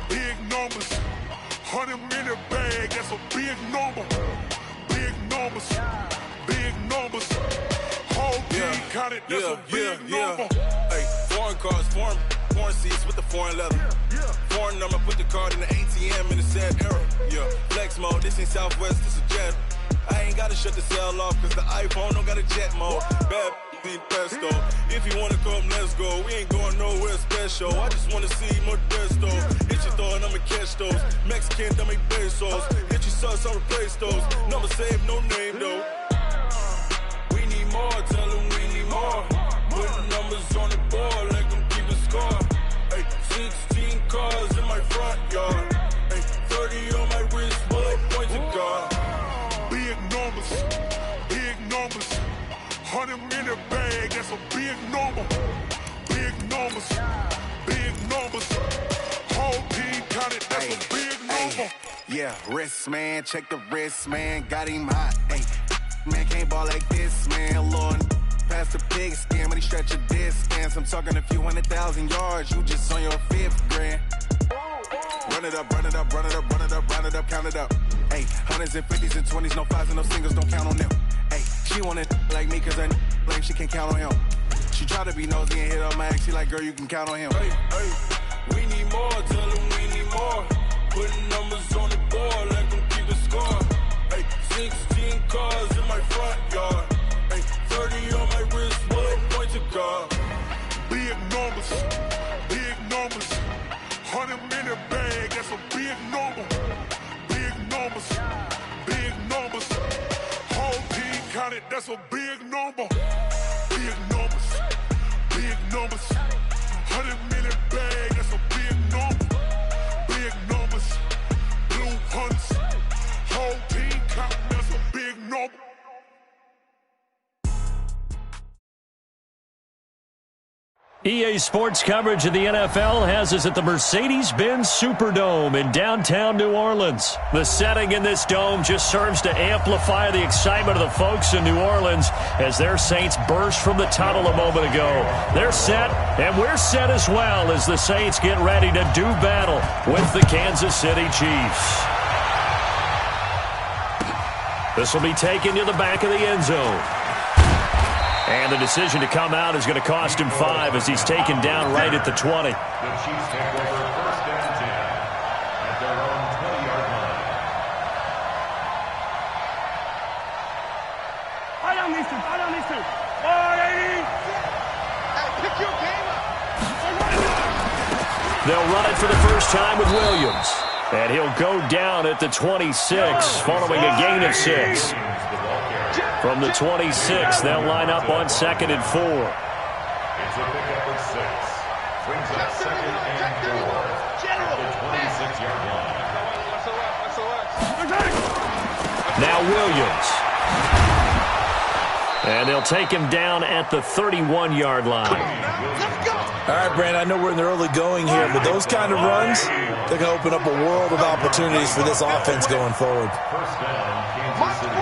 big numbers. 100-minute bag, that's a big number. Big numbers, big numbers. Whole team counted, that's a big number. Hey, foreign cars, foreign seats with the foreign leather. Foreign number, put the card in the ATM in the sad era. Yeah, flex mode, this ain't Southwest, this a jet. I ain't gotta shut the cell off, cause the iPhone don't got a jet mode. Bad need pesto. If you wanna come, let's go. We ain't going nowhere special. I just wanna see Modesto. Hit your thought, I'ma catch those. Mexican, don't make pesos. Hit your sauce, I'll replace those. Number saved, no name though. We need more, tell them we need more. Put numbers on the board, let them keep a score. Hey, 16 cars in my front yard. Hey, 30 on my wrist, bullet points of God. Big numbers, big numbers. 100-minute bag, that's a big number. Big numbers, big numbers. Whole team counted, that's a big number. Yeah, wrist, man, check the wrist, man. Got him hot, ayy. Man, can't ball like this, man. Lord, past the pig skin when he stretch a distance. I'm talking a few 100,000 yards, you just on your 5th grand. Run it up, run it up, run it up, run it up, run it up, count it up. Ayy, 100s and 50s and 20s, no 5s and no singles, don't count on them. Ayy, she want it like me cause her lame, she can't count on him. She try to be nosy and hit on my ex, she like, girl, you can count on him. Hey, we need more, tell them we need more. Putting numbers on the board, let them keep a score. Hey, 16 cars in my front yard. Hey, 30 on my wrist, bullet points of God. Big numbers, big numbers. 100-minute bag, that's a big number. Big numbers, big numbers. Whole team counted, that's a big number. Big numbers, big numbers. 100-minute bag, that's a big number. Big numbers, blue hunts. Whole team counting, that's a big number. EA Sports coverage of the NFL has us at the Mercedes-Benz Superdome in downtown New Orleans. The setting in this dome just serves to amplify the excitement of the folks in New Orleans as their Saints burst from the tunnel a moment ago. They're set, and we're set as well as the Saints get ready to do battle with the Kansas City Chiefs. This will be taken to the back of the end zone. And the decision to come out is going to cost him 5 as he's taken down right at the 20. The Chiefs take over 1st and 10 at their own 20-yard line. I don't need to. Hey, pick your game up. They'll run it for the first time with Williams. And he'll go down at the 26 following a gain of 6. From the 26, they'll line up on 2nd and 4. It's a pickup of 6. Brings up 2nd and 4 at the 26-yard line. Now Williams. And they'll take him down at the 31-yard line. All right, Brand, I know we're in the early going here, but those kind of runs, they can open up a world of opportunities for this offense going forward. First down, Kansas City.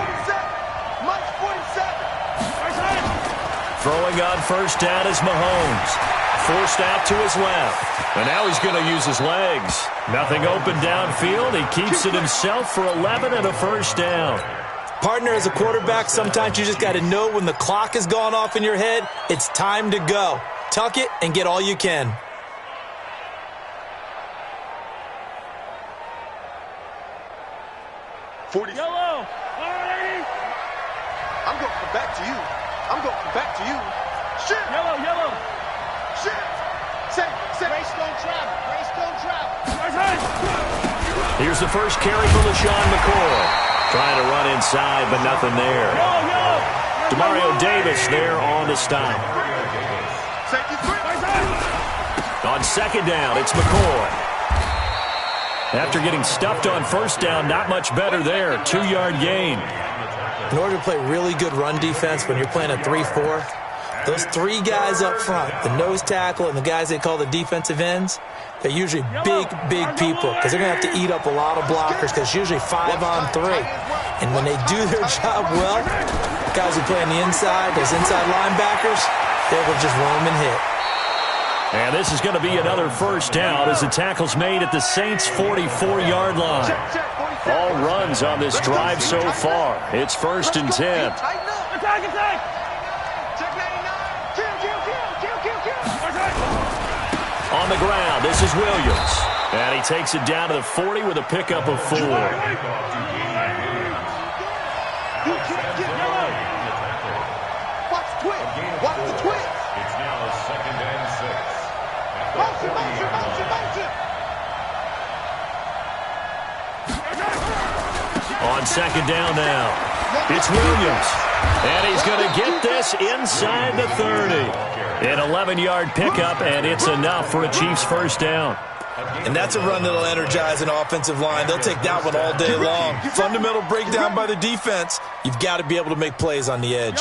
Throwing on first down is Mahomes. Forced out to his left. And now he's going to use his legs. Nothing open downfield. He keeps it himself for 11 and a first down. Partner, as a quarterback, sometimes you just got to know when the clock has gone off in your head, it's time to go. Tuck it and get all you can. Yellow. I'm going to come back to you. Shit. Yellow. Shit. Say. Race don't travel. Here's the first carry for LaShawn McCoy. Trying to run inside, but nothing there. Demario Davis there on the stop. On 2nd down, it's McCoy. After getting stuffed on first down, not much better there. 2-yard gain. In order to play really good run defense when you're playing a 3-4, those 3 guys up front, the nose tackle and the guys they call the defensive ends, they're usually big people because they're going to have to eat up a lot of blockers because it's usually 5 on 3. And when they do their job well, guys who play on the inside, those inside linebackers, they're able to just roam and hit. And this is going to be another first down as the tackle's made at the Saints' 44-yard line. All runs on this drive so far. It's 1st and 10. On the ground, this is Williams. And he takes it down to the 40 with a pickup of 4. Watch the twist. It's now 2nd and 6. Motion. On 2nd down now, it's Williams. And he's going to get this inside the 30. An 11-yard pickup, and it's enough for a Chiefs first down. And that's a run that'll energize an offensive line. They'll take that one all day long. Fundamental breakdown by the defense. You've got to be able to make plays on the edge.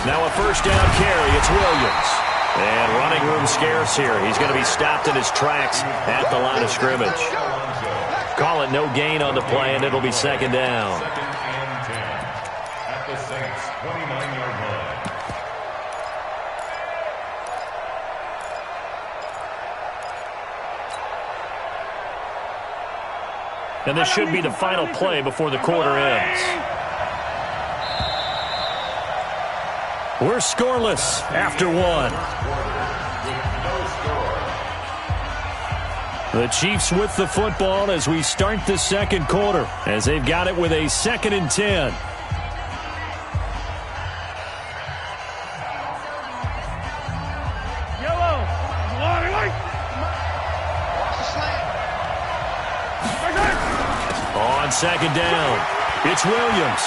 Now a first down carry. It's Williams. And running room scarce here. He's going to be stopped in his tracks at the line of scrimmage. Call it no gain on the play, and it'll be 2nd down. 2nd and 10 at the Saints' 29-yard line. And this should be the final play before the quarter ends. We're scoreless after 1. The Chiefs with the football as we start the second quarter, as they've got it with a 2nd and 10. On 2nd down, it's Williams.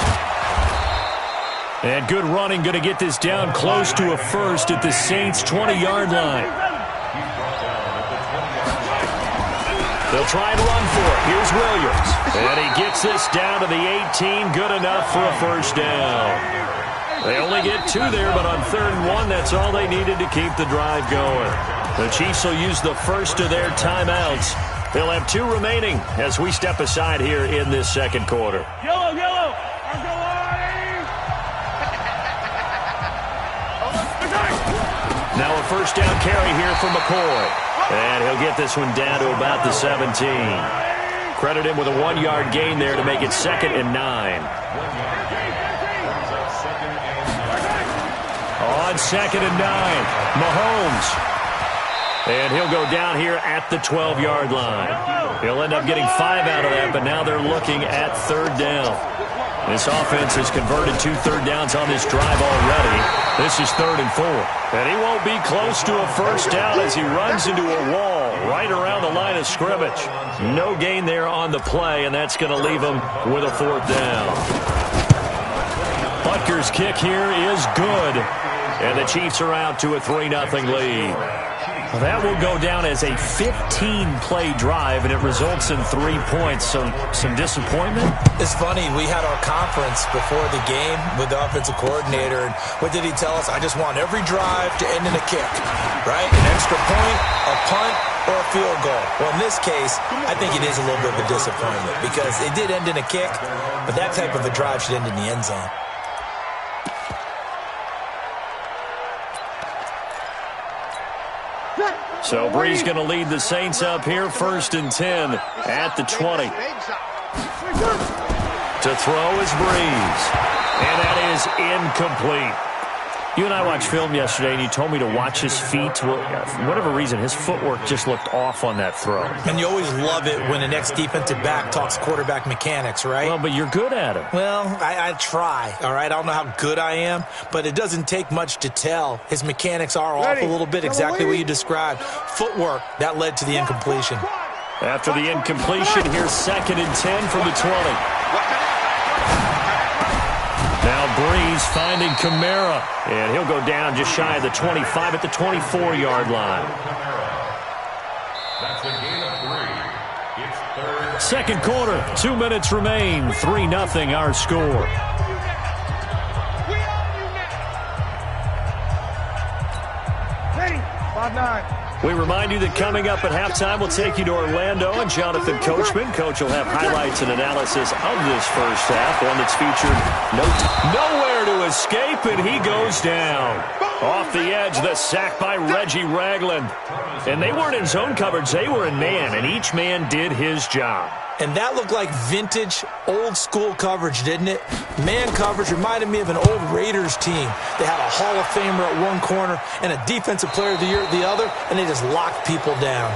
And good running, going to get this down close to a first at the Saints' 20-yard line. They'll try and run for it. Here's Williams. And he gets this down to the 18. Good enough for a first down. They only get 2 there, but on 3rd and 1, that's all they needed to keep the drive going. The Chiefs will use the first of their timeouts. They'll have 2 remaining as we step aside here in this second quarter. Yellow. Now a first down carry here for McCoy. And he'll get this one down to about the 17. Credit him with a 1-yard gain there to make it 2nd and 9. On 2nd and 9, Mahomes. And he'll go down here at the 12-yard line. He'll end up getting 5 out of that, but now they're looking at 3rd down. This offense has converted 2 third downs on this drive already. This is 3rd and 4. And he won't be close to a first down as he runs into a wall right around the line of scrimmage. No gain there on the play, and that's going to leave him with a 4th down. Butker's kick here is good. And the Chiefs are out to a 3-0 lead. Well, that will go down as a 15-play drive, and it results in 3 points. So some disappointment? It's funny. We had our conference before the game with the offensive coordinator, and what did he tell us? I just want every drive to end in a kick, right? An extra point, a punt, or a field goal. Well, in this case, I think it is a little bit of a disappointment because it did end in a kick, but that type of a drive should end in the end zone. So Brees going to lead the Saints up here, 1st and 10 at the 20. To throw is Brees. And that is incomplete. You and I watched film yesterday, and you told me to watch his feet. Well, for whatever reason, his footwork just looked off on that throw. And you always love it when the next defensive back talks quarterback mechanics, right? Well, but you're good at it. Well, I try, all right? I don't know how good I am, but it doesn't take much to tell. His mechanics are off a little bit, exactly what you described. Footwork, that led to the incompletion. After the incompletion, here's 2nd and 10 from the 20. Now Brees finding Kamara, and he'll go down just shy of the 25 at the 24-yard line. That's a gain of 3. It's 3rd. Second quarter, 2 minutes remain, 3-0 our score. 5-9. We remind you that coming up at halftime, we'll take you to Orlando and Jonathan Coachman. Coach will have highlights and analysis of this first half, one that's featured nowhere to escape, and he goes down. Off the edge, the sack by Reggie Ragland. And they weren't in zone coverage, they were in man, and each man did his job. And that looked like vintage, old-school coverage, didn't it? Man coverage reminded me of an old Raiders team. They had a Hall of Famer at one corner and a Defensive Player of the Year at the other, and they just locked people down.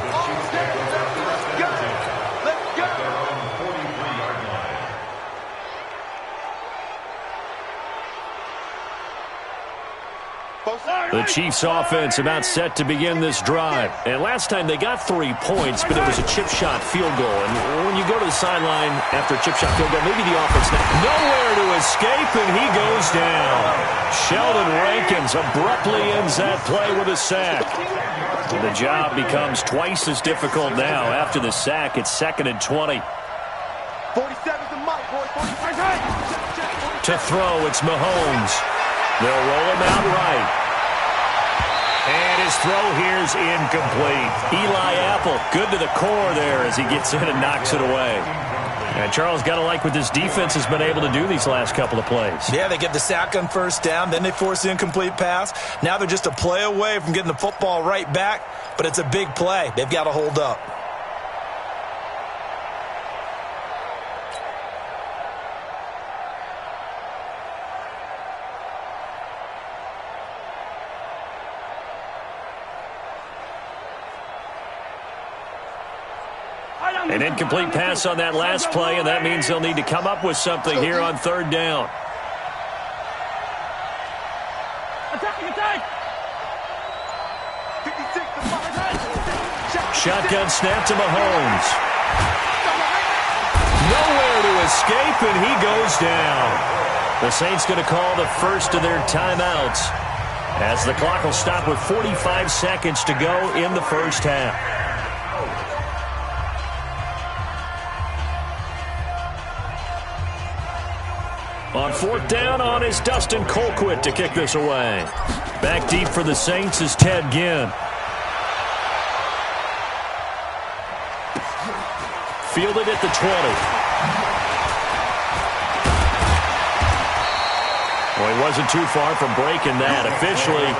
The Chiefs offense about set to begin this drive. And last time they got 3 points, but it was a chip shot field goal. And when you go to the sideline after a chip shot field goal, maybe the offense nowhere to escape, and he goes down. Sheldon Rankins abruptly ends that play with a sack. The job becomes twice as difficult now. After the sack, it's 2nd and 20. 47's the mic, boy. 45. To throw, it's Mahomes. They'll roll him out right. And his throw here's incomplete. Eli Apple, good to the core there as he gets in and knocks it away. And Charles, got to like what this defense has been able to do these last couple of plays. Yeah, they get the sack on first down, then they force the incomplete pass. Now they're just a play away from getting the football right back, but it's a big play. They've got to hold up. An incomplete pass on that last play, and that means they'll need to come up with something here on 3rd down. Shotgun snap to Mahomes. Nowhere to escape, and he goes down. The Saints going to call the first of their timeouts as the clock will stop with 45 seconds to go in the first half. On 4th down on is Dustin Colquitt to kick this away. Back deep for the Saints is Ted Ginn. Fielded at the 20. Well, he wasn't too far from breaking that. Officially,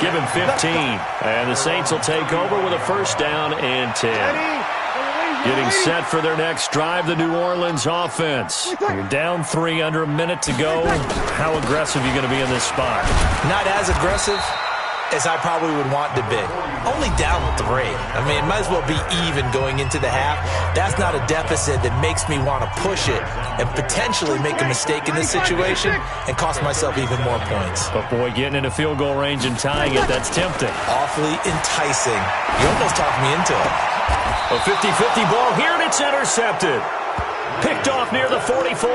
give him 15. And the Saints will take over with a 1st down and 10. Getting set for their next drive, the New Orleans offense. You're down 3, under a minute to go. How aggressive are you going to be in this spot? Not as aggressive as I probably would want to be. Only down 3. I mean, it might as well be even going into the half. That's not a deficit that makes me want to push it and potentially make a mistake in this situation and cost myself even more points. But, boy, getting into field goal range and tying it, that's tempting. Awfully enticing. You almost talked me into it. A 50-50 ball here, and it's intercepted. Picked off near the 44.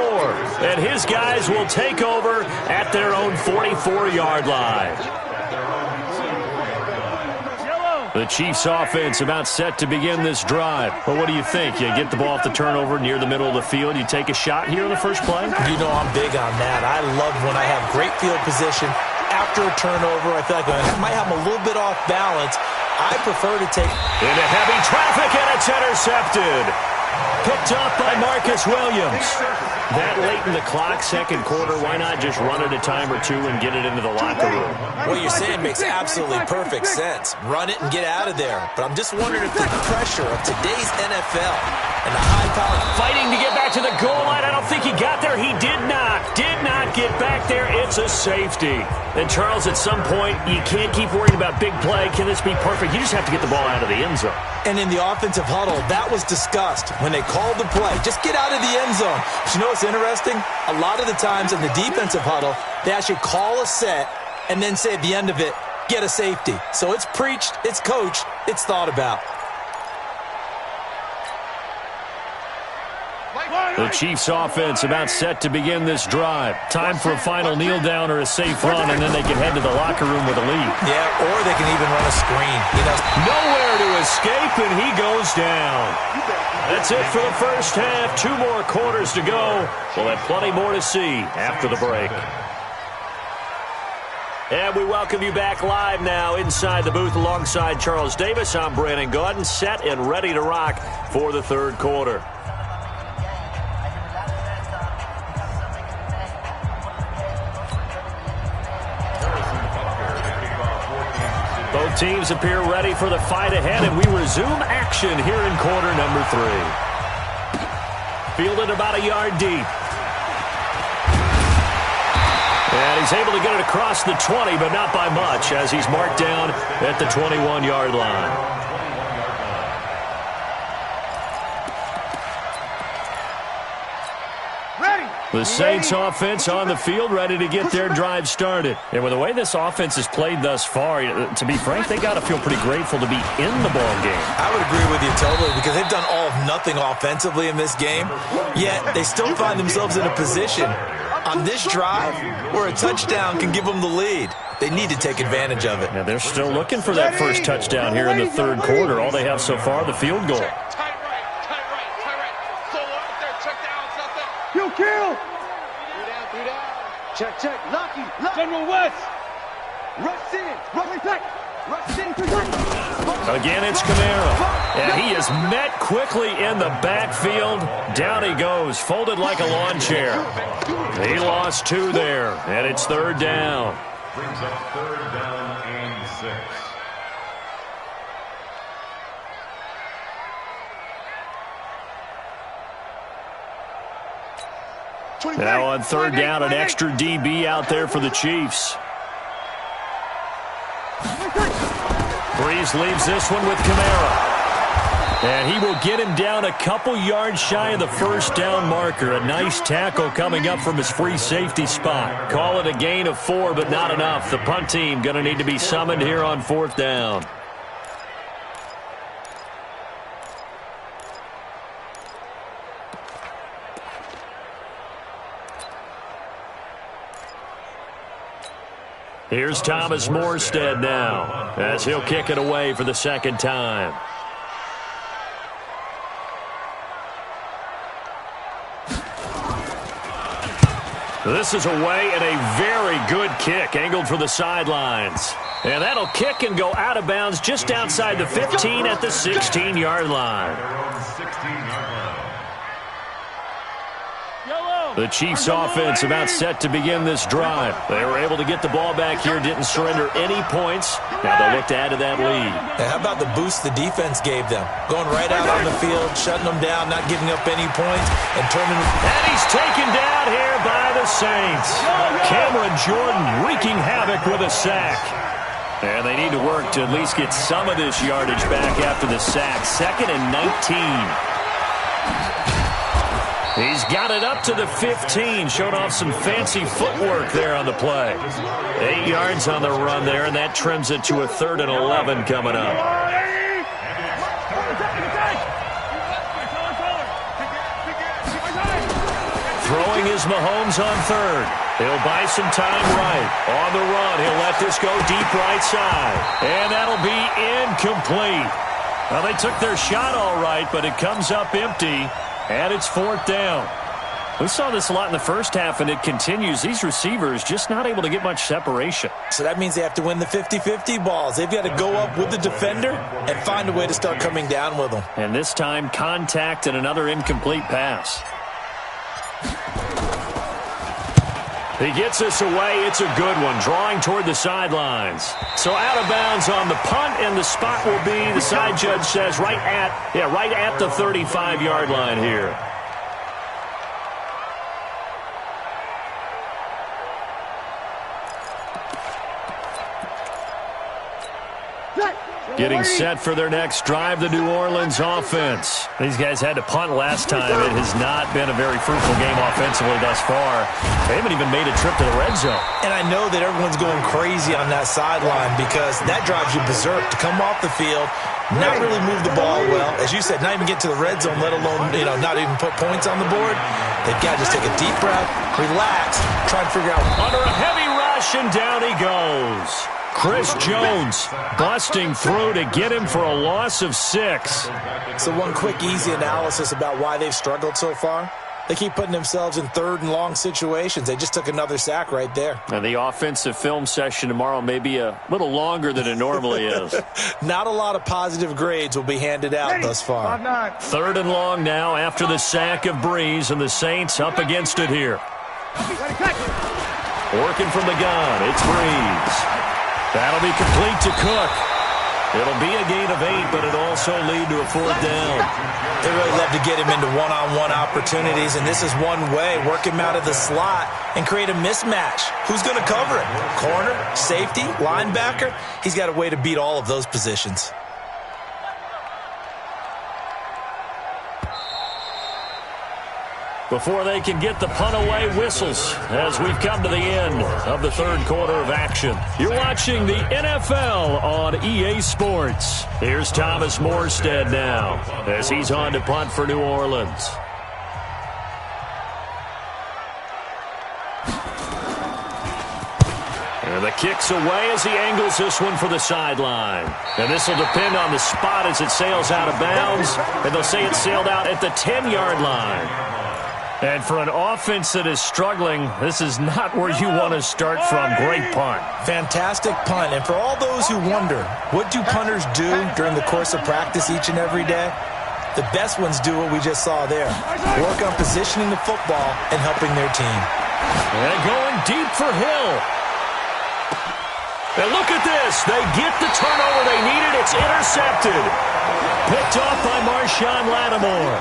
And his guys will take over at their own 44-yard line. The Chiefs offense about set to begin this drive. Well, what do you think? You get the ball off the turnover near the middle of the field. You take a shot here in the first play? You know I'm big on that. I love when I have great field position. After a turnover, I feel like I might have a little bit off balance. I prefer to take into heavy traffic, and it's intercepted. Picked up by Marcus Williams. That late in the clock, 2nd quarter, why not just run it a time or two and get it into the locker room? What you're saying makes absolutely perfect sense. Run it and get out of there. But I'm just wondering if the pressure of today's NFL and the high power fighting to get back to the goal line. I don't think he got there. He did not get back there. It's a safety. And Charles, at some point, you can't keep worrying about big play. Can this be perfect? You just have to get the ball out of the end zone. And in the offensive huddle, that was discussed when they called the play. Just get out of the end zone. But you know what's interesting? A lot of the times in the defensive huddle, they actually call a set and then say at the end of it, get a safety. So it's preached, it's coached, it's thought about. The Chiefs offense about set to begin this drive. Time for a final kneel down or a safe run, and then they can head to the locker room with a lead. Yeah, or they can even run a screen. Nowhere to escape, and he goes down. That's it for the first half. 2 more quarters to go. We'll have plenty more to see after the break. And we welcome you back live now inside the booth alongside Charles Davis. I'm Brandon Gaudin, set and ready to rock for the third quarter. Both teams appear ready for the fight ahead, and we resume action here in quarter number 3. Fielded about a yard deep. And he's able to get it across the 20, but not by much, as he's marked down at the 21-yard line. The Saints offense on the field, ready to get their drive started. And with the way this offense has played thus far, to be frank, they got to feel pretty grateful to be in the ball game. I would agree with you totally, because they've done all of nothing offensively in this game, yet they still find themselves in a position on this drive where a touchdown can give them the lead. They need to take advantage of it. Now they're still looking for that first touchdown here in the third quarter. All they have so far, the field goal. You kill! 3 down. Check. Lucky. General West. Rush in. Rush back. Rush in. Again, it's Kamara. And he is met quickly in the backfield. Down he goes, folded like a lawn chair. He lost 2 there, and it's third down. Brings up third down and 6. Now on third down, an extra DB out there for the Chiefs. Breeze leaves this one with Kamara. And he will get him down a couple yards shy of the first down marker. A nice tackle coming up from his free safety spot. Call it a gain of 4, but not enough. The punt team going to need to be summoned here on fourth down. Here's Thomas Morstead now, as he'll kick it away for the second time. This is away, and a very good kick, angled for the sidelines. And that'll kick and go out of bounds just outside the 15 at the 16-yard line. The Chiefs offense about set to begin this drive. They were able to get the ball back here, didn't surrender any points. Now they'll look to add to that lead. And how about the boost the defense gave them? Going right out on the field, shutting them down, not giving up any points, and turning. And he's taken down here by the Saints. Cameron Jordan wreaking havoc with a sack. And they need to work to at least get some of this yardage back after the sack. 2nd and 19. He's got it up to the 15, showed off some fancy footwork there on the play. 8 yards on the run there, and that trims it to a 3rd and 11 coming up. Throwing is Mahomes on 3rd. He'll buy some time right. On the run, he'll let this go deep right side. And that'll be incomplete. Well, they took their shot all right, but it comes up empty. And it's 4th down. We saw this a lot in the first half, and it continues. These receivers just not able to get much separation. So that means they have to win the 50-50 balls. They've got to go up with the defender and find a way to start coming down with them. And this time, contact and another incomplete pass. He gets us away. It's a good one, drawing toward the sidelines. So out of bounds on the punt, and the spot will be, the side judge says, right at the 35-yard line here. Getting set for their next drive, the New Orleans offense. These guys had to punt last time. It has not been a very fruitful game offensively thus far. They haven't even made a trip to the red zone. And I know that everyone's going crazy on that sideline because that drives you berserk to come off the field, not really move the ball well. As you said, not even get to the red zone, let alone, not even put points on the board. They've got to just take a deep breath, relax, try and figure out. Under a heavy rush, and down he goes. Chris Jones busting through to get him for a loss of 6. So one quick, easy analysis about why they've struggled so far. They keep putting themselves in third and long situations. They just took another sack right there. And the offensive film session tomorrow may be a little longer than it normally is. Not a lot of positive grades will be handed out thus far. 3rd and long now after the sack of Breeze, and the Saints up against it here. Working from the gun, it's Breeze. That'll be complete to Cook. It'll be a gain of 8, but it'll also lead to a 4th down. They really love to get him into one-on-one opportunities, and this is one way. Work him out of the slot and create a mismatch. Who's going to cover it? Corner, safety, linebacker? He's got a way to beat all of those positions. Before they can get the punt away, whistles as we've come to the end of the 3rd quarter of action. You're watching the NFL on EA Sports. Here's Thomas Morstead now as he's on to punt for New Orleans. And the kick's away as he angles this one for the sideline. And this will depend on the spot as it sails out of bounds. And they'll say it sailed out at the 10-yard line. And for an offense that is struggling, this is not where you want to start from. Great punt. Fantastic punt. And for all those who wonder, what do punters do during the course of practice each and every day? The best ones do what we just saw there. Work on positioning the football and helping their team. And going deep for Hill. And look at this. They get the turnover they needed. It's intercepted. Picked off by Marshawn Lattimore.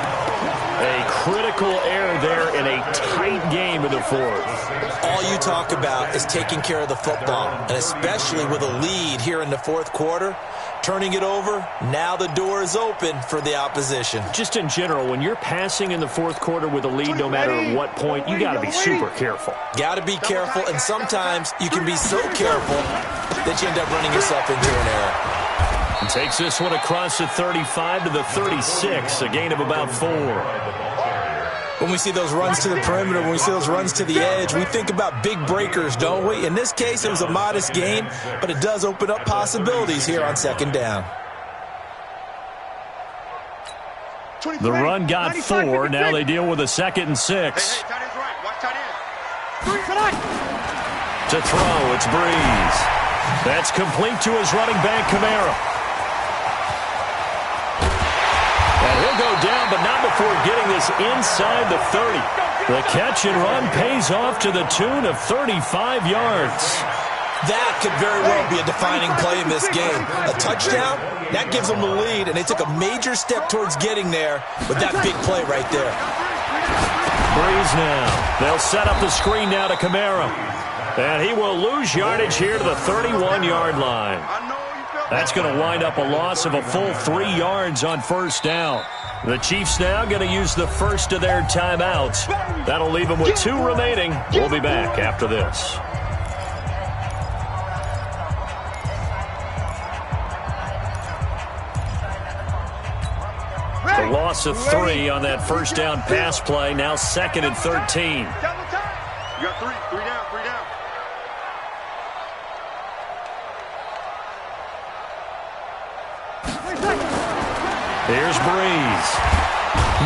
A critical error there in a tight game in the 4th. All you talk about is taking care of the football, and especially with a lead here in the 4th quarter, turning it over, now the door is open for the opposition. Just in general, when you're passing in the 4th quarter with a lead, no matter what point, you got to be super careful. Got to be careful, and sometimes you can be so careful that you end up running yourself into an error. And takes this one across the 35 to the 36, a gain of about 4. When we see those runs to the perimeter, when we see those runs to the edge, we think about big breakers, don't we? In this case, it was a modest gain, but it does open up possibilities here on 2nd down. The run got 4. Now they deal with a 2nd and 6. To throw, it's Breeze. That's complete to his running back, Kamara. And he'll go down, but not before getting this inside the 30. The catch and run pays off to the tune of 35 yards. That could very well be a defining play in this game. A touchdown, that gives them the lead, and they took a major step towards getting there with that big play right there. Breeze now. They'll set up the screen now to Kamara. And he will lose yardage here to the 31-yard line. That's going to wind up a loss of a full 3 yards on 1st down. The Chiefs now going to use the first of their timeouts. That'll leave them with 2 remaining. We'll be back after this. The loss of 3 on that 1st down pass play. Now 2nd and 13. You got 3 down, 3 down. Here's Breeze.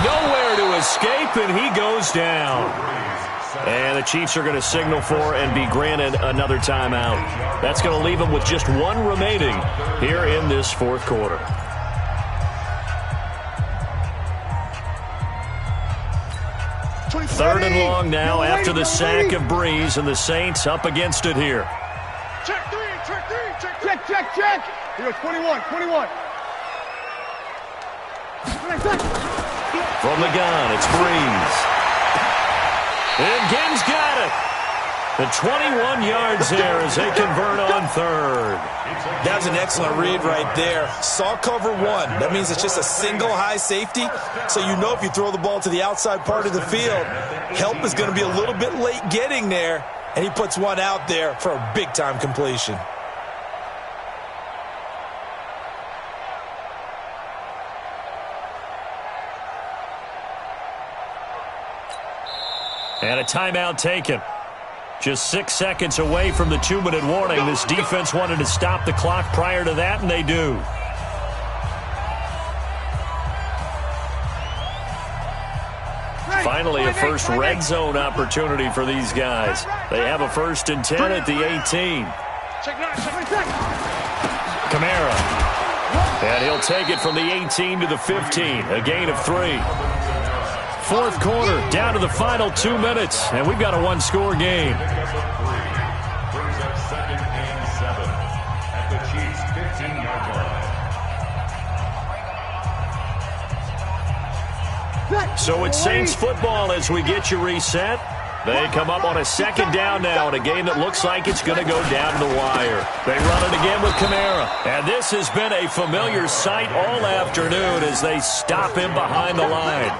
Nowhere to escape, and he goes down. And the Chiefs are going to signal for and be granted another timeout. That's going to leave them with just 1 remaining here in this 4th quarter. Third and long now after the sack of Breeze, and the Saints up against it here. Check 3, check. Here's 21. From the gun, it's Breeze. And Gibbs got it. The 21 yards there as they convert on 3rd. That's an excellent read right there. Saw cover 1. That means it's just a single high safety. So you know if you throw the ball to the outside part of the field, help is going to be a little bit late getting there. And he puts one out there for a big-time completion. And a timeout taken. Just 6 seconds away from the 2-minute warning. This defense wanted to stop the clock prior to that, and they do. Finally, a first red zone opportunity for these guys. They have a 1st and 10 at the 18. Kamara. And he'll take it from the 18 to the 15, a gain of 3. Fourth quarter, down to the final 2 minutes, and we've got a one-score game. Brings up 2nd and 7 at the Chiefs' 15-yard line. So it's Saints football as we get you reset. They come up on a 2nd down now in a game that looks like it's going to go down to the wire. They run it again with Kamara. And this has been a familiar sight all afternoon as they stop him behind the line.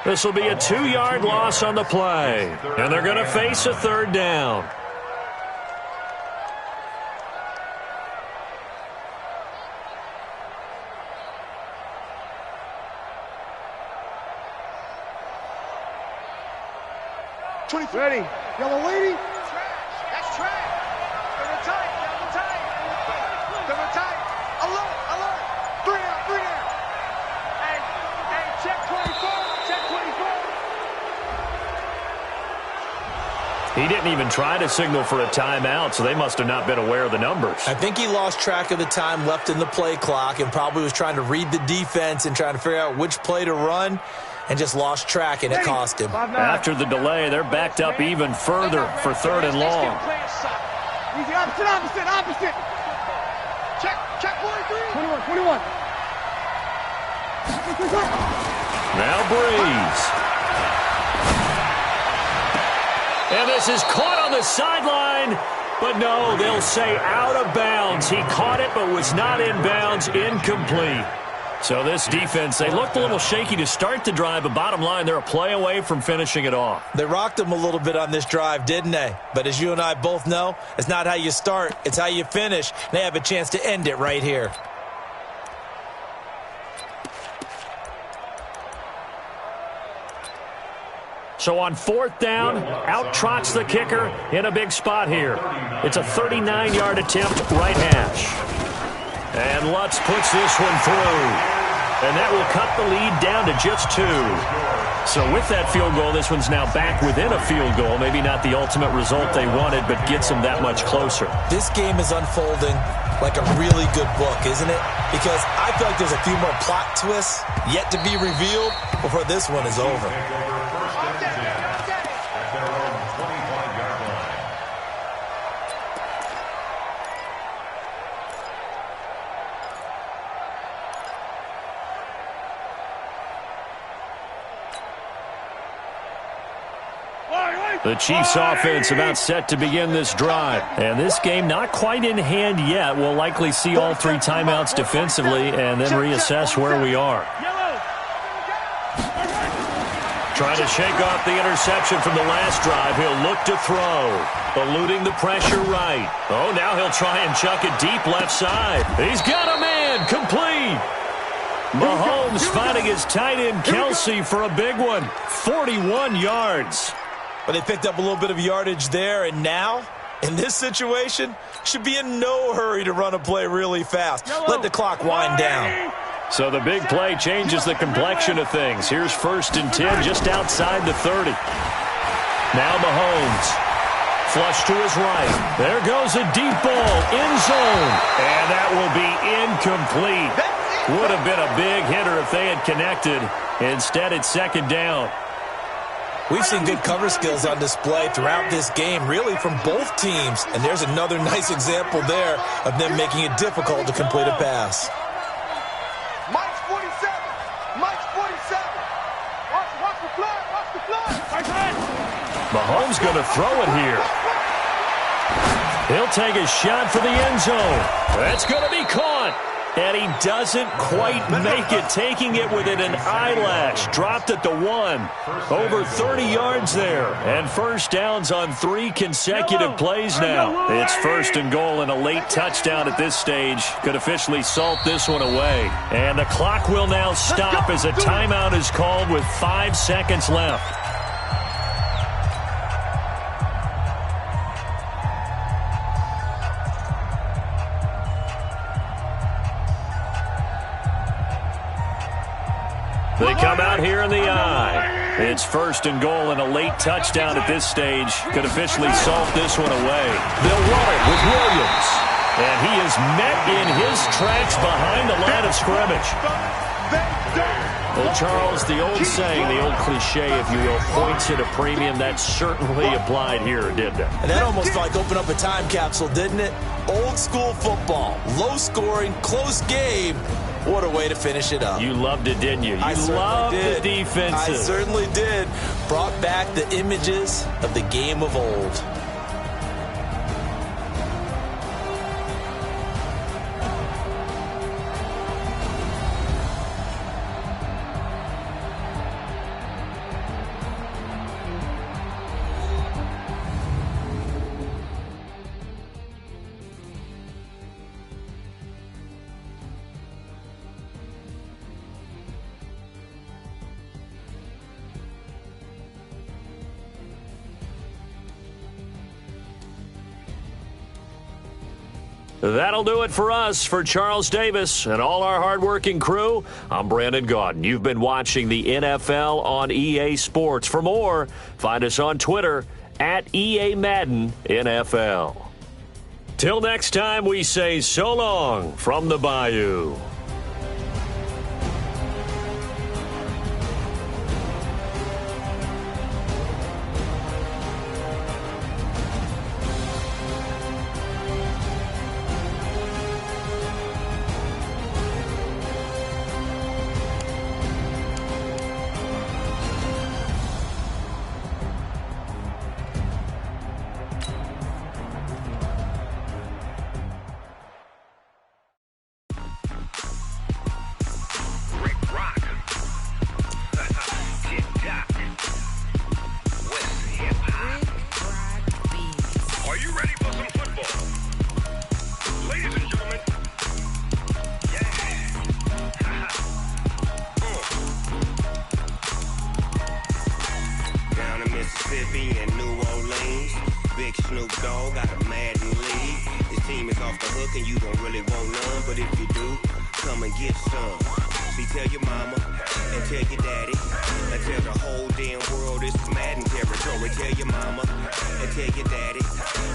This will be a 2-yard loss on the play. And they're going to face a 3rd down. Ready. Yellow lady. That's trash. Double tight. Double tight. Double tight. Alert. Alert. 3 down. 3 down. Hey, check 24. Check 24. He didn't even try to signal for a timeout, so they must have not been aware of the numbers. I think he lost track of the time left in the play clock and probably was trying to read the defense and trying to figure out which play to run, and just lost track, and it cost him. After the delay, they're backed up even further for 3rd and long. Easy, opposite. Check 21. Now Breeze. And this is caught on the sideline. But no, they'll say out of bounds. He caught it but was not in bounds, incomplete. So this defense, they looked a little shaky to start the drive, but bottom line, they're a play away from finishing it off. They rocked them a little bit on this drive, didn't they? But as you and I both know, it's not how you start, it's how you finish. They have a chance to end it right here. So on 4th down, out trots the kicker in a big spot here. It's a 39-yard attempt, right hash. And Lutz puts this one through. And that will cut the lead down to just 2. So with that field goal, this one's now back within a field goal. Maybe not the ultimate result they wanted, but gets them that much closer. This game is unfolding like a really good book, isn't it? Because I feel like there's a few more plot twists yet to be revealed before this one is over. The Chiefs offense about set to begin this drive. And this game not quite in hand yet. We'll likely see all 3 timeouts defensively and then reassess where we are. Trying to shake off the interception from the last drive. He'll look to throw. Eluding the pressure right. Oh, now he'll try and chuck it deep left side. He's got a man. Complete. Mahomes finding his tight end Kelsey for a big one. 41 yards. But they picked up a little bit of yardage there, and now, in this situation, should be in no hurry to run a play really fast. Let the clock wind down. So the big play changes the complexion of things. Here's 1st and 10 just outside the 30. Now Mahomes. Flush to his right. There goes a deep ball, end zone. And that will be incomplete. Would have been a big hitter if they had connected. Instead, it's 2nd down. We've seen good cover skills on display throughout this game, really from both teams. And there's another nice example there of them making it difficult to complete a pass. Mike's 47. Mike's 47. Watch the fly. Watch the fly. Mahomes going to throw it here. He'll take a shot for the end zone. That's going to be caught. And he doesn't quite make it, taking it within an eyelash. Dropped at the 1. Over 30 yards there. And 1st downs on 3 consecutive plays now. It's 1st and goal and a late touchdown at this stage. Could officially salt this one away. And the clock will now stop as a timeout is called with 5 seconds left. They come out here in the eye. It's 1st and goal, and a late touchdown at this stage could officially salt this one away. They'll run it with Williams. And he is met in his tracks behind the line of scrimmage. Well, Charles, the old saying, the old cliche, if you will, points at a premium, that certainly applied here, didn't it? And that almost like opened up a time capsule, didn't it? Old school football, low scoring, close game. What a way to finish it up. You loved it, didn't you? I loved did. The defenses. I certainly did. Brought back the images of the game of old. That'll do it for us. For Charles Davis and all our hardworking crew, I'm Brandon Gaudin. You've been watching the NFL on EA Sports. For more, find us on Twitter at EA Madden NFL. Till next time, we say so long from the Bayou. Mississippi and New Orleans. Big Snoop Dogg got a Madden league. His team is off the hook and you don't really want none, but if you do, come and get some. See, tell your mama and tell your daddy and tell the whole damn world this is Madden territory. Tell your mama and tell your daddy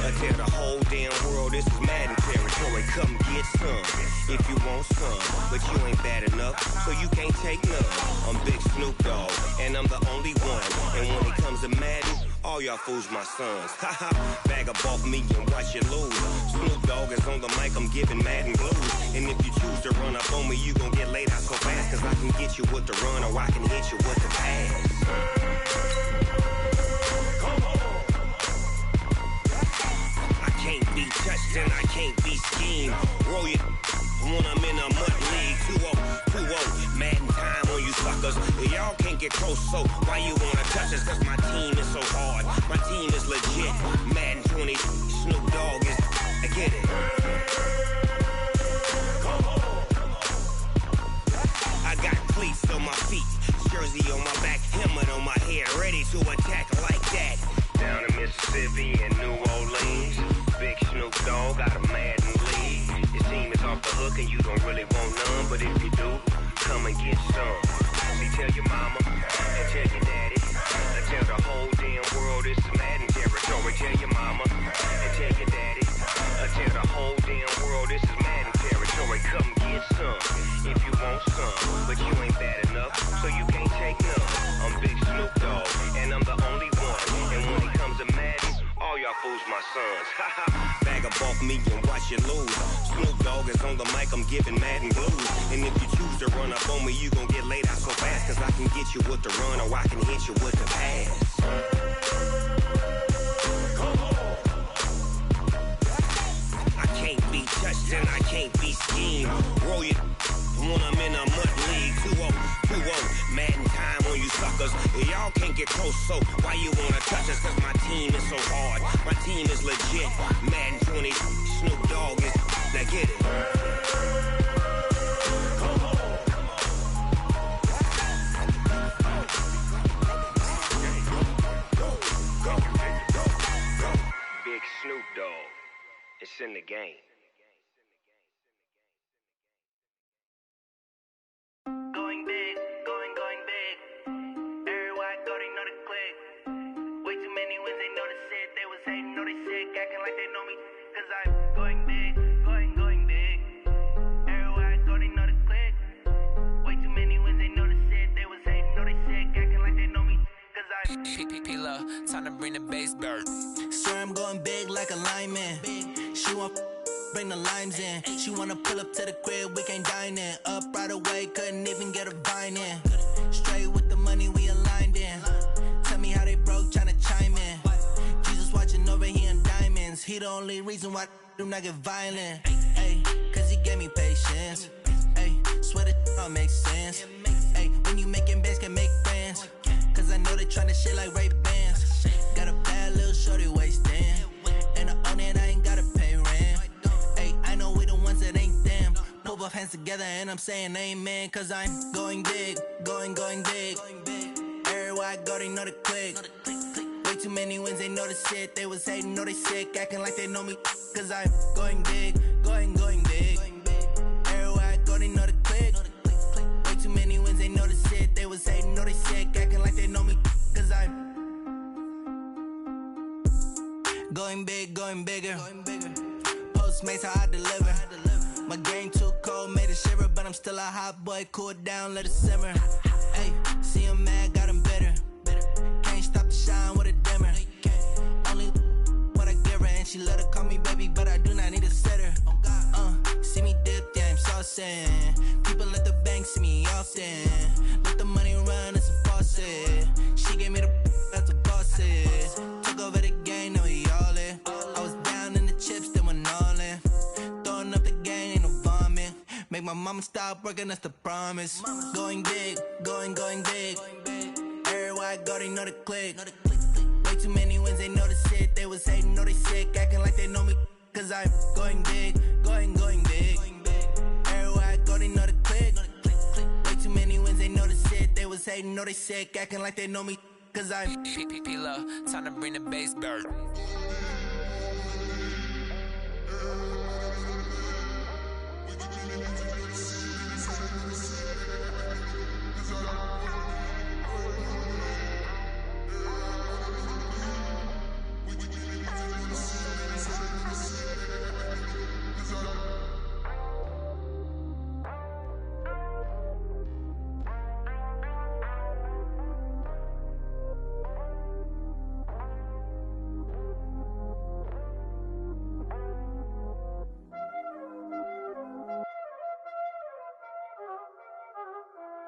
and tell the whole damn world this is Madden territory. Come get some if you want some, but you ain't bad enough, so you can't take none. I'm Big Snoop Dogg and I'm the only one, and when it comes to Madden, all y'all fools my sons. Haha, bag up off me and watch you lose. Snoop Dogg is on the mic, I'm giving Madden blues. And if you choose to run up on me, you gon' get laid out so fast, cause I can get you with the run or I can hit you with the pass. Come on. I can't be touched and I can't be schemed. Roll you when I'm in a mud league. 2-0, Madden time on you suckers. Y'all can't get close, so why you wanna touch us? Cause my team is so hard, my team is legit. Madden 20, Snoop Dogg is, I get it. Come on. I got cleats on my feet, jersey on my back, helmet on my head, ready to attack like that. Down in Mississippi and New Orleans, Big Snoop Dogg got a Madden league. Your team is off the hook and you don't really want none, but if you do, come and get some. See, tell your mama and tell your daddy and tell the whole damn world this is Madden territory. Tell your mama and tell your daddy and tell the whole damn world this is Madden territory. Come get some if you want some, but you ain't bad enough, so you can't take none. I'm Big Snoop Dogg and I'm the only one, and when it comes to Madden, all y'all fools my sons. Bag up off me and watch you lose. Snoop Dogg is on the mic, I'm giving Madden blues. And if you choose to run up on me, you gon' get laid out so fast, cause I can get you with the run or I can hit you with the pass. Come on. I can't be touched and I can't be schemed. Roll you when I'm in a mud league. 2-0, Madden time on you suckers. Y'all can't get close, so why you wanna touch us? Cause my team is so hard, my team is legit. Madden 20, Snoop Dogg is, now get it. Come on. Go. Big Snoop Dogg, it's in the game. Going big, going big. Everywhere I go, tryna bring the bass bird. Swear I'm going big like a lineman. She want bring the limes in. She wanna pull up to the crib, we can't dine in. Up right away, couldn't even get a vine in. Straight with the money we aligned in. Tell me how they broke, tryna chime in. Jesus watching over here in diamonds. He the only reason why I do not get violent. Ay, cause he gave me patience. Ay, swear that all makes sense. Ay, when you making bands can make friends. Cause I know they tryna shit like Ray-Bans. Got a bad little shorty wasting. And I own it, I ain't gotta pay rent. Ay, I know we the ones that ain't them. Pull both hands together and I'm saying amen. Cause I'm going big, going big. Everywhere I go, they know the click. Way too many wins, they know the shit. They was hating, know they sick, acting like they know me. Cause I'm going big, going big. Everywhere I go, they know the click. Way too many wins, they know the shit. They was hating, know they sick, acting like they know me. Cause I'm going big, going bigger. Postmates, how I deliver. My game too cold, made it shiver. But I'm still a hot boy, cool down, let it simmer. Ay, see him mad, got him bitter. Can't stop the shine with a dimmer. Only what I give her, and she let her call me baby, but I do not need a sitter. See me dip, yeah, I'm saucing. People at the bank see me often. Let the money run, it's a faucet. She gave me the that's a bosses. Took over the game, now we all in. I was down in the chips, then went all in. Throwing up the game, ain't no vomit. Make my mama stop working, that's the promise. Going big, going big. Everywhere I go, they know the click. Way too many wins, they know the shit. They was hating, know they sick, acting like they know me. Cause I'm going big, going big. Everywhere I go, they know the click. Way too many wins, they know the shit. They was hating, know they sick, acting like they know me. Cause I'm P-P-P-Love, time to bring the bass bird.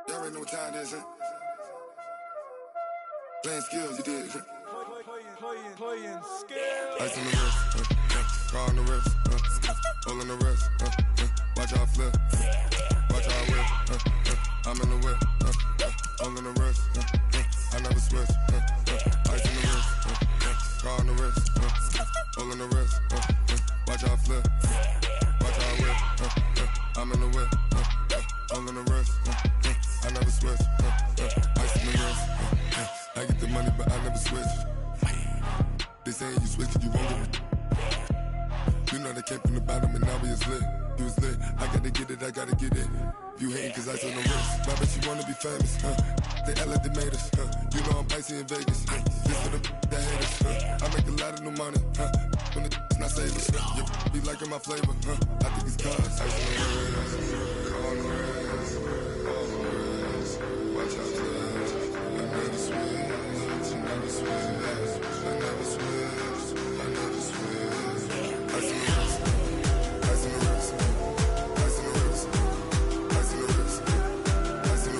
Y'all already know what time it is, huh? Playing skills, you did. Playing skills. Ice on the wrist, car on the wrist, hole in the wrist, watch how I flip, watch how I whip, I'm in the whip, hole in the wrist, I never switch, ice on the wrist, car on the wrist, hole in the wrist, watch how I flip, watch how I whip, I'm in the whip, hole in the wrist, I never switch, ice on the wrist, I get the money but I never switch. They saying you switch it, you won't get it. You know they came from the bottom and now we is lit. You was lit, I gotta get it, I gotta get it. You hating cause ice on the wrist. I bet you wanna be famous, They act like they made us, You know I'm icy in Vegas, This for the that hate us, I make a lot of new money, When the not save us, You be liking my flavor, I think it's cause ice on the wrist, on the wrist, on the wrist. Watch out, cause I never switch, I never switch. I never switch, I never switch. Ice in the wrist, ice in the wrist, ice in the wrist, ice in the wrist, ice in the wrist,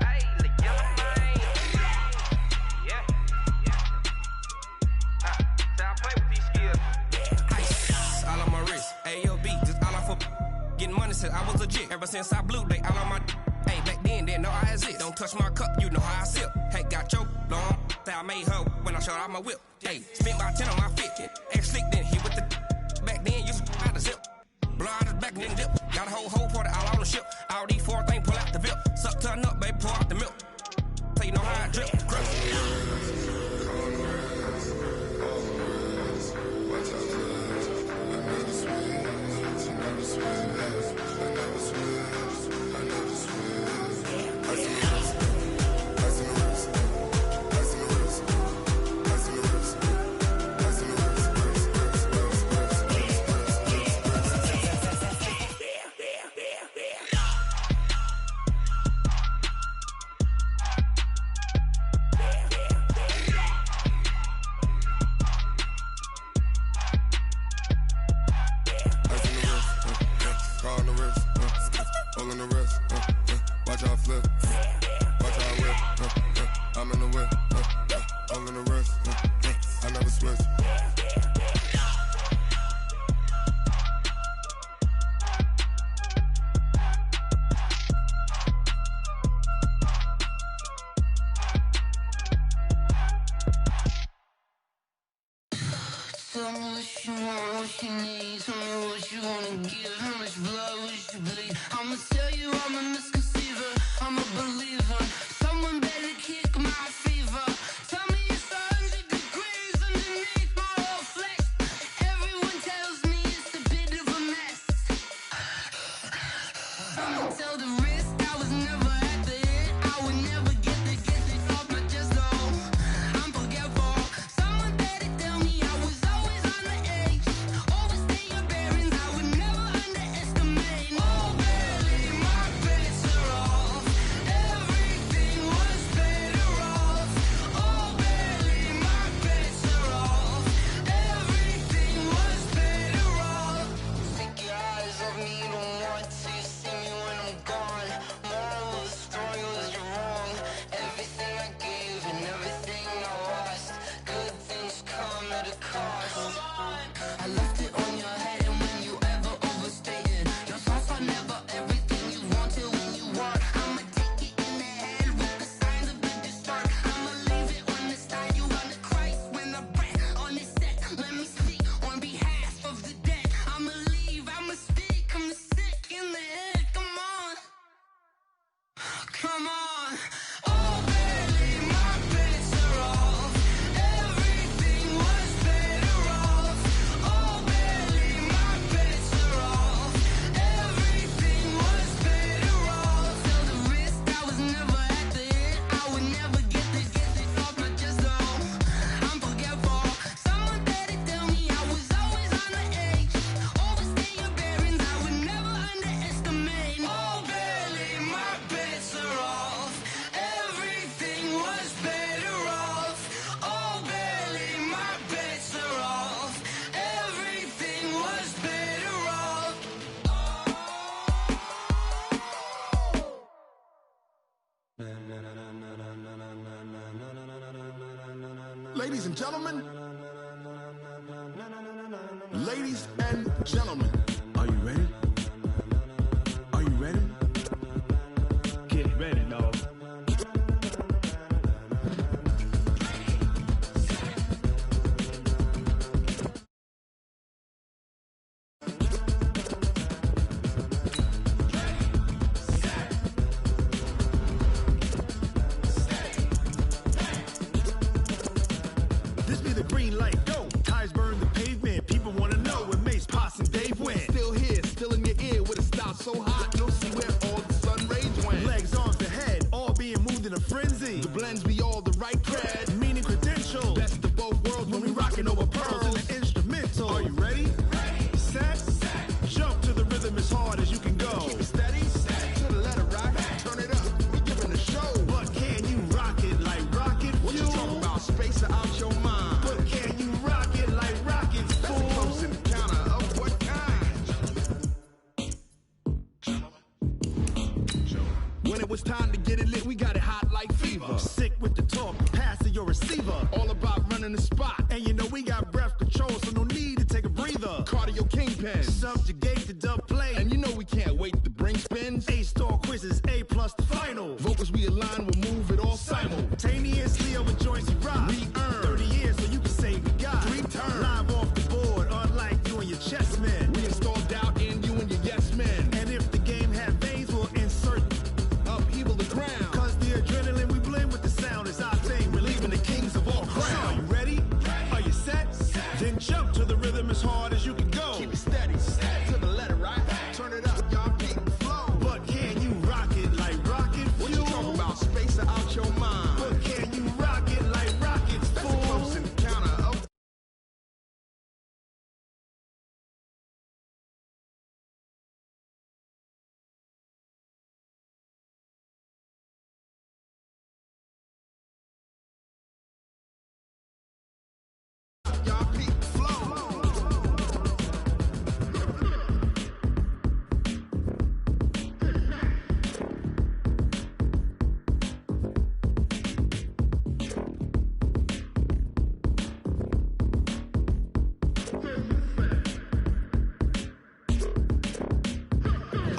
Hey, the yellow man. Yeah. So I play with these skills. Ice all on my wrist, AOB, just all off of getting money since I was legit. Ever since I blew, they all on my. Hey, back then, didn't know I exist. Don't touch my cup, you know how I sip. Hey, got your long, that I made her when I showed out my whip. Hey, spent about 10 on my fit. Ex slick, then hit with the. Back then, used to out the zip. Blow out his back and then dip. Got a whole party all on the ship. All these four things, pull out the VIP. Suck, turn up, baby, pour out the milk. So you know how I drip. Tell me what you want, what you need. Tell me what you wanna give. How much blood would you bleed? I'ma tell you I'm a misconceiver. I'm a believer. Someone better kick my fever. Tell me it's 100 degrees underneath my whole flesh. Everyone tells me it's a bit of a mess. I'ma tell the risk I was never at the hit. I would never get this off my chest though. I'm forgetful. Someone better tell me I was always on the edge. Overstay your bearings, I would never underestimate. Oh, barely, my bets are off. Everything was better off. Oh, barely, my bets are off. Everything was better off. Take your eyes off me, don't want to see me when I'm gone. Moral of the story was you're wrong. Everything I gave and everything I lost. Good things come at a cost. I left it on your head, and when you ever overstated, your thoughts are never everything you wanted when you want. I'ma take it in the head with the signs of the distort. I'ma leave it on the side. You on the Christ when I breath on this set. Let me speak on behalf of the dead. I'ma leave, I'ma speak. I'm sick in the head. Come on, come on. Oh, barely, my bets are off. Everything was better off. Oh, barely, my bets are off. Everything was better off. Tell the risk I was never at the hit. I would never get this off my chest though. I'm forgetful. Someone better tell me I was always on the edge. Overstay your bearings, I would never underestimate. Oh, barely, my bets are off. Everything was better off. Oh, barely, my bets are off. Everything was better off. Ladies and gentlemen, ladies and gentlemen, are you ready? Are you ready? Get ready, dog. This be the green light, go. Tires burn the pavement. People wanna know where Mace, Potts, and Dave went. Still here, still in your ear with a style so hot, you'll see where all the sun rays went. Legs, arms, the head, all being moved in a frenzy. The blends be all the right cred, meaning credential. Best of both worlds when we rockin' over pearls in the instrumental. Are you ready? Set, jump to the rhythm as hard as you can go. Keep it steady, to the letter right. Turn it up, we giving a show. But can you rock it like rocket fuel? What you talking about? Space out your mind. But can you rock it like rockets, fool? That's a close encounter of what kind? When it was time to get it lit, we got it hot like fever. Sick with the talk, pass to your receiver. All about running the spot. And you know we got breath control, so no need to take a breather. Cardio kingpin, subjugate the dub play. And you know we can't wait to bring spins. A-star quizzes, A+ the final. Vocals we align, we'll move it all simultaneously over joints we rock. We earn 30 years so you can say we got 3 turns. Live off the board, unlike you and your chess men. We install doubt in you and your yes men. And if the game had veins, we'll insert upheaval the ground. Cause the adrenaline we blend with the sound is our thing. We're leaving the kings of all ground. Are you ready? Are you set? Then jump to the rhythm as hard as you can go. Keep it steady, to the letter right. Turn it up, y'all beat the flow. But can you rock it like rocket fuel? What you talking about? Space out your mind. But can you rock it like rockets, fool? That's a close encounter of y'all beat